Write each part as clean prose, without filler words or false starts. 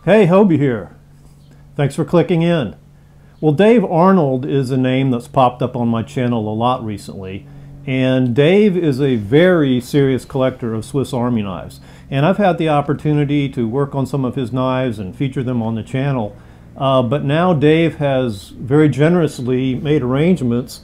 Hey, Hobie here. Thanks for clicking in. Well, Dave Arnold is a name that's popped up on my channel a lot recently, and Dave is a very serious collector of Swiss Army knives. And I've had the opportunity to work on some of his knives and feature them on the channel, but now Dave has very generously made arrangements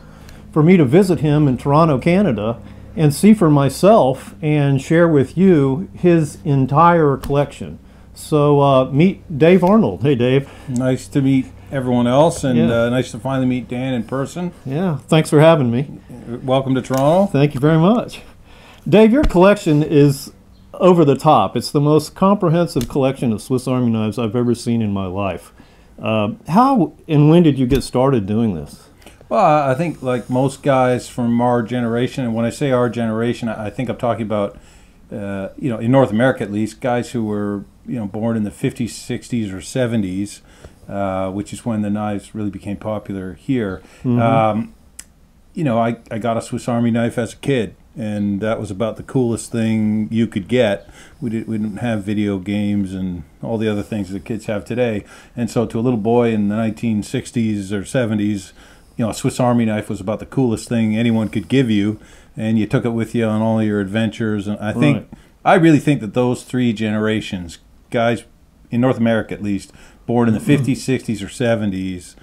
for me to visit him in Toronto, Canada, and see for myself and share with you his entire collection. So meet Dave Arnold. Hey, Dave. Nice to meet everyone else, and nice to finally meet Dan in person. Yeah, thanks for having me. Welcome to Toronto. Thank you very much. Dave, your collection is over the top. It's the most comprehensive collection of Swiss Army knives I've ever seen in my life. How and when did you get started doing this? Well, I think like most guys from our generation, and when I say our generation, I think I'm talking about, in North America at least, guys who were, born in the 50s, 60s, or 70s, which is when the knives really became popular here. Mm-hmm. I got a Swiss Army knife as a kid, and that was about the coolest thing you could get. We didn't have video games and all the other things that kids have today. And so to a little boy in the 1960s or 70s, a Swiss Army knife was about the coolest thing anyone could give you, and you took it with you on all your adventures. And I really think that those three generations, guys in North America at least, born in the 50s, 60s, or 70s,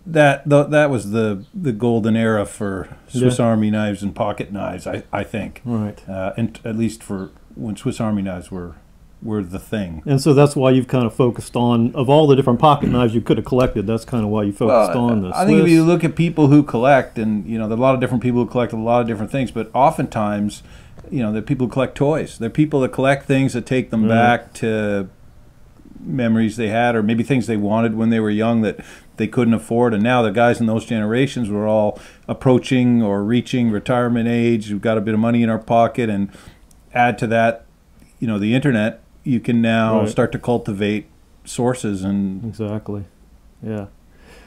that was the golden era for Swiss Army knives and pocket knives, I think. Right. And at least for when Swiss Army knives were the thing. And so that's why you've kind of focused on, of all the different pocket knives you could have collected, that's kind of why you focused on this. I think if you look at people who collect, and there are a lot of different people who collect a lot of different things, but oftentimes, they're people who collect toys. They're people that collect things that take them back to memories they had, or maybe things they wanted when they were young that they couldn't afford. And now the guys in those generations were all approaching or reaching retirement age. We've got a bit of money in our pocket, and add to that, the internet. You can now start to cultivate sources. And exactly, yeah.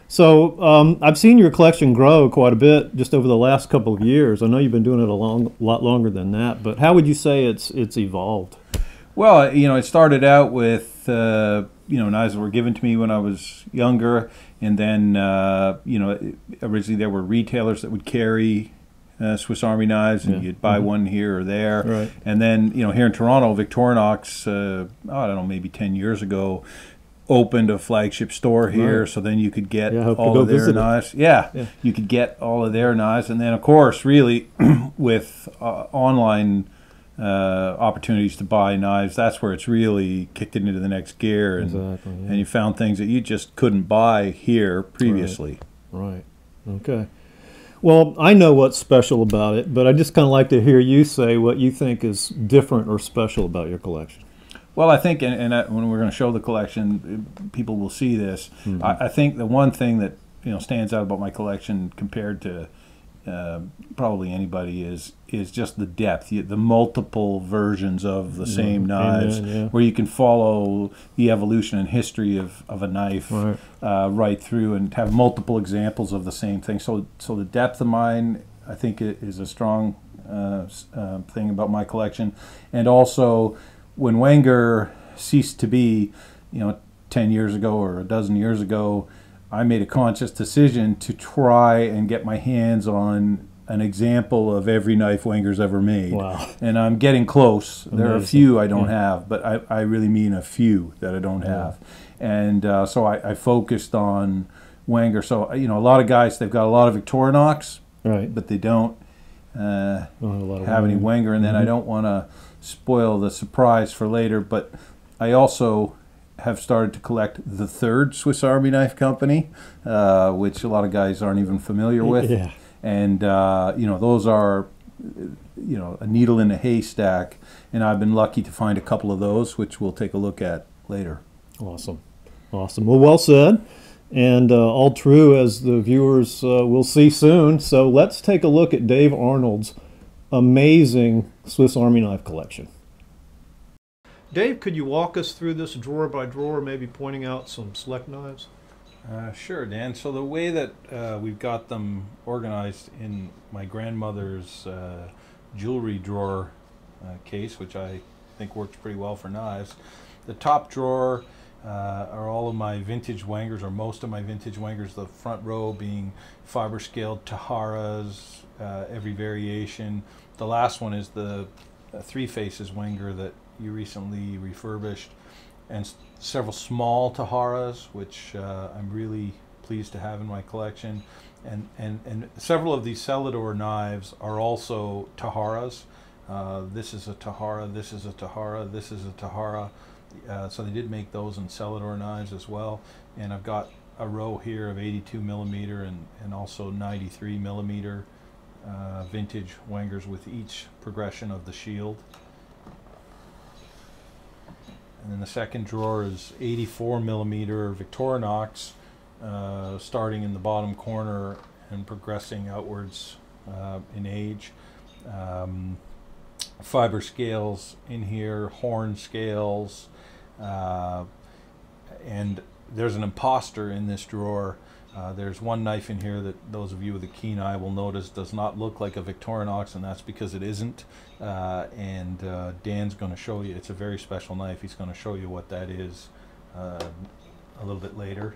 So I've seen your collection grow quite a bit just over the last couple of years. I know you've been doing it a lot longer than that, but how would you say it's evolved? Well, it started out with knives that were given to me when I was younger, and then originally there were retailers that would carry Swiss Army knives, and you'd buy one here or there. Right. And then, here in Toronto, Victorinox, I don't know, maybe 10 years ago, opened a flagship store here, so then you could get all of their knives. Yeah, you could get all of their knives. And then, of course, really, with online opportunities to buy knives, that's where it's really kicked it into the next gear. And, and you found things that you just couldn't buy here previously. Right. Okay. Well, I know what's special about it, but I just kind of like to hear you say what you think is different or special about your collection. Well, I think, and when we're going to show the collection, people will see this. Mm-hmm. I think the one thing that stands out about my collection compared to probably anybody is just the depth, the multiple versions of the same knives, where you can follow the evolution and history of a knife right through, and have multiple examples of the same thing. So the depth of mine, I think, is a strong thing about my collection. And also, when Wenger ceased to be, 10 years ago or a dozen years ago, I made a conscious decision to try and get my hands on an example of every knife Wenger's ever made. Wow. And I'm getting close. Amazing. There are a few I don't have, but I really mean a few that I don't have. And so I focused on Wenger. So, a lot of guys, they've got a lot of Victorinox, but they don't have any Wenger. And then I don't want to spoil the surprise for later, but I also have started to collect the third Swiss Army knife company, which a lot of guys aren't even familiar with. Yeah. And, those are, a needle in a haystack. And I've been lucky to find a couple of those, which we'll take a look at later. Awesome. Awesome. Well said. And all true, as the viewers will see soon. So let's take a look at Dave Arnold's amazing Swiss Army knife collection. Dave, could you walk us through this drawer by drawer, maybe pointing out some select knives? Sure, Dan. So the way that we've got them organized in my grandmother's jewelry drawer case, which I think works pretty well for knives, the top drawer are all of my vintage Wengers, or most of my vintage Wengers. The front row being fiber scaled Taharas, every variation. The last one is the Three Faces Wenger that you recently refurbished, and several small Taharas, which I'm really pleased to have in my collection. And several of these Celador knives are also Taharas. This is a Tahara, this is a Tahara, this is a Tahara. So they did make those in Celador knives as well. And I've got a row here of 82 millimeter and also 93 millimeter vintage Wengers with each progression of the shield. And then the second drawer is 84 millimeter Victorinox, starting in the bottom corner and progressing outwards in age. Fiber scales in here, horn scales, and there's an imposter in this drawer. There's one knife in here that those of you with a keen eye will notice does not look like a Victorinox, and that's because it isn't. Dan's going to show you. It's a very special knife. He's going to show you what that is a little bit later.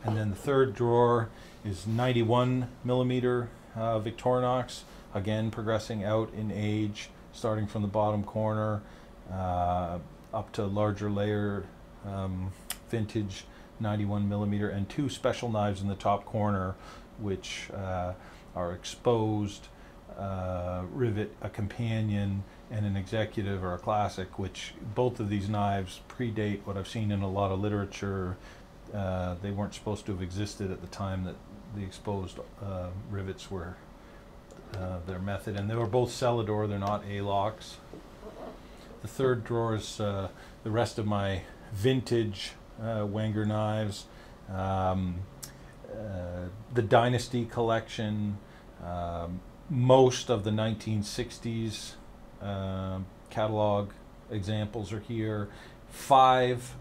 And then the third drawer is 91 millimeter Victorinox, again progressing out in age, starting from the bottom corner up to larger layer vintage 91 millimeter, and two special knives in the top corner, which are exposed rivet, a companion, and an executive or a classic, which both of these knives predate what I've seen in a lot of literature. They weren't supposed to have existed at the time that the exposed rivets were their method, and they were both Celador, they're not A-locks. The third drawer is the rest of my vintage Wenger knives, the Dynasty Collection, most of the 1960s catalog examples are here. 5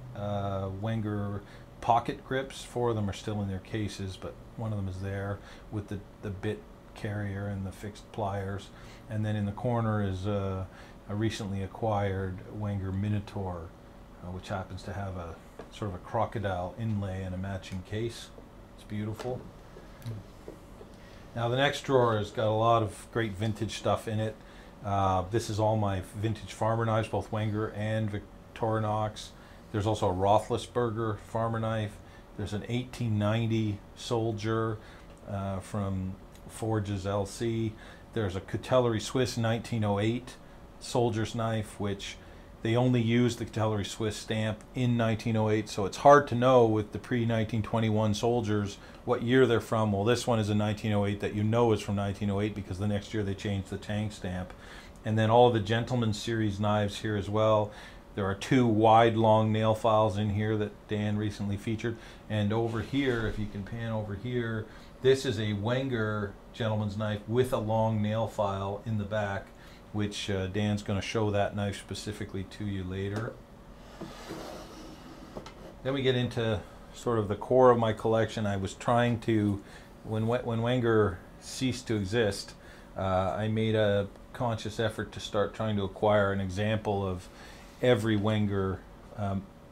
Wenger pocket grips. 4 of them are still in their cases, but one of them is there with the bit carrier and the fixed pliers. And then in the corner is a recently acquired Wenger Minotaur, which happens to have a sort of a crocodile inlay and a matching case. It's beautiful. Now the next drawer has got a lot of great vintage stuff in it. This is all my vintage farmer knives, both Wenger and Victorinox. There's also a Roethlisberger farmer knife. There's an 1890 Soldier from Forges LC. There's a Cutelery Swiss 1908 soldier's knife, which they only used the Cutelery Swiss stamp in 1908, so it's hard to know with the pre-1921 soldiers what year they're from. Well, this one is a 1908 that you know is from 1908 because the next year they changed the tank stamp. And then all of the Gentleman series knives here as well. There are 2 wide long nail files in here that Dan recently featured. And over here, if you can pan over here, this is a Wenger gentleman's knife with a long nail file in the back, which Dan's going to show that knife specifically to you later. Then we get into sort of the core of my collection. I was trying to, when Wenger ceased to exist, I made a conscious effort to start trying to acquire an example of every Wenger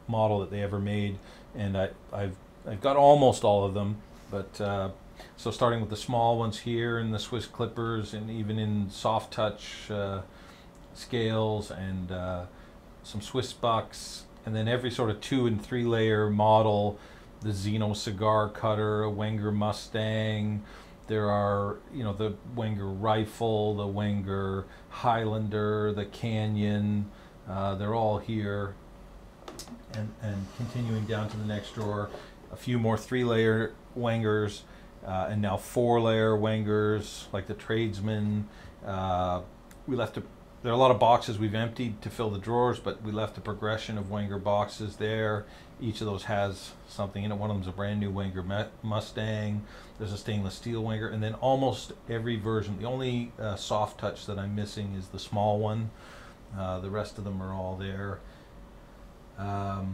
model that they ever made, and I've got almost all of them, but so starting with the small ones here and the Swiss clippers, and even in soft touch scales, and some Swiss bucks, and then every sort of 2 and 3 layer model, the Zeno cigar cutter, a Wenger Mustang. There are, you know, the Wenger rifle, the Wenger Highlander, the Canyon. They're all here. And continuing down to the next drawer, a few more 3-layer Wengers, and now 4-layer Wengers, like the Tradesman. There are a lot of boxes we've emptied to fill the drawers, but we left a progression of Wenger boxes there. Each of those has something in it. One of them's a brand new Wenger Mustang. There's a stainless steel Wenger, and then almost every version. The only soft touch that I'm missing is the small one. The rest of them are all there. So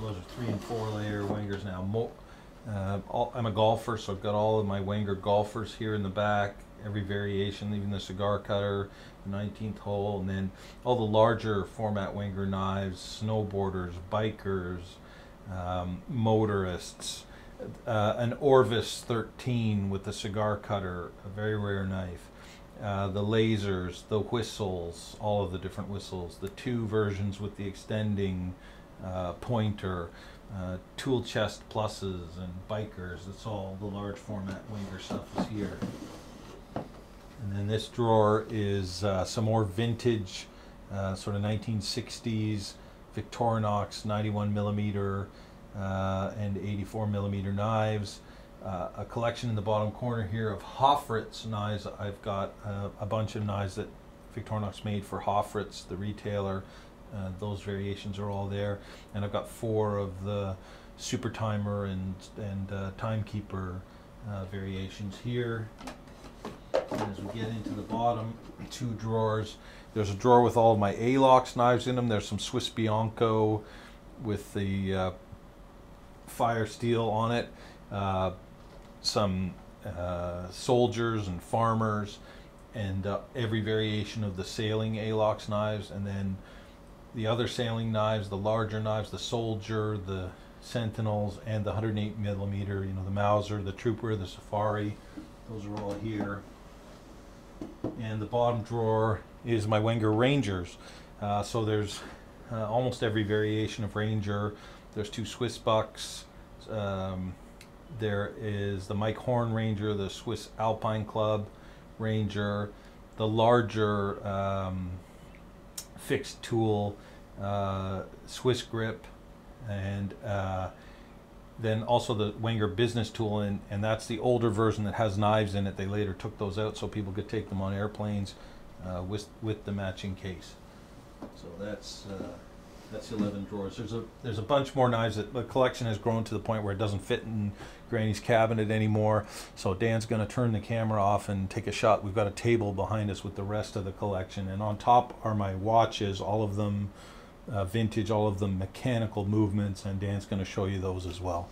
those are 3 and 4 layer Wengers now. I'm a golfer, so I've got all of my Wenger golfers here in the back. every variation, even the cigar cutter, the 19th hole, and then all the larger format Wenger knives, snowboarders, bikers, motorists, an Orvis 13 with the cigar cutter, a very rare knife, the lasers, the whistles, all of the different whistles, the 2 versions with the extending pointer, tool chest pluses and bikers. It's all the large format Wenger stuff is here. And then this drawer is some more vintage, sort of 1960s Victorinox 91 millimeter and 84 millimeter knives. A collection in the bottom corner here of Hofritz knives. I've got a bunch of knives that Victorinox made for Hofritz, the retailer. Those variations are all there, and I've got 4 of the Super Timer and Timekeeper variations here. And as we get into the bottom 2 drawers, there's a drawer with all of my Alox knives in them. There's some Swiss Bianco with the fire steel on it, some soldiers and farmers, and every variation of the sailing Alox knives, and then the other sailing knives, the larger knives, the soldier, the sentinels, and the 108 millimeter, you know, the Mauser, the Trooper, the Safari. Those are all here. And the bottom drawer is my Wenger Rangers. So there's almost every variation of Ranger. There's 2 Swiss bucks. There is the Mike Horn Ranger, the Swiss Alpine Club Ranger, the larger fixed tool Swiss grip, and then also the Wenger business tool, and that's the older version that has knives in it. They later took those out so people could take them on airplanes with the matching case. So that's 11 drawers. There's a bunch more knives. That the collection has grown to the point where it doesn't fit in Granny's cabinet anymore. So Dan's going to turn the camera off and take a shot. We've got a table behind us with the rest of the collection, and on top are my watches, all of them vintage, all of them mechanical movements, and Dan's going to show you those as well.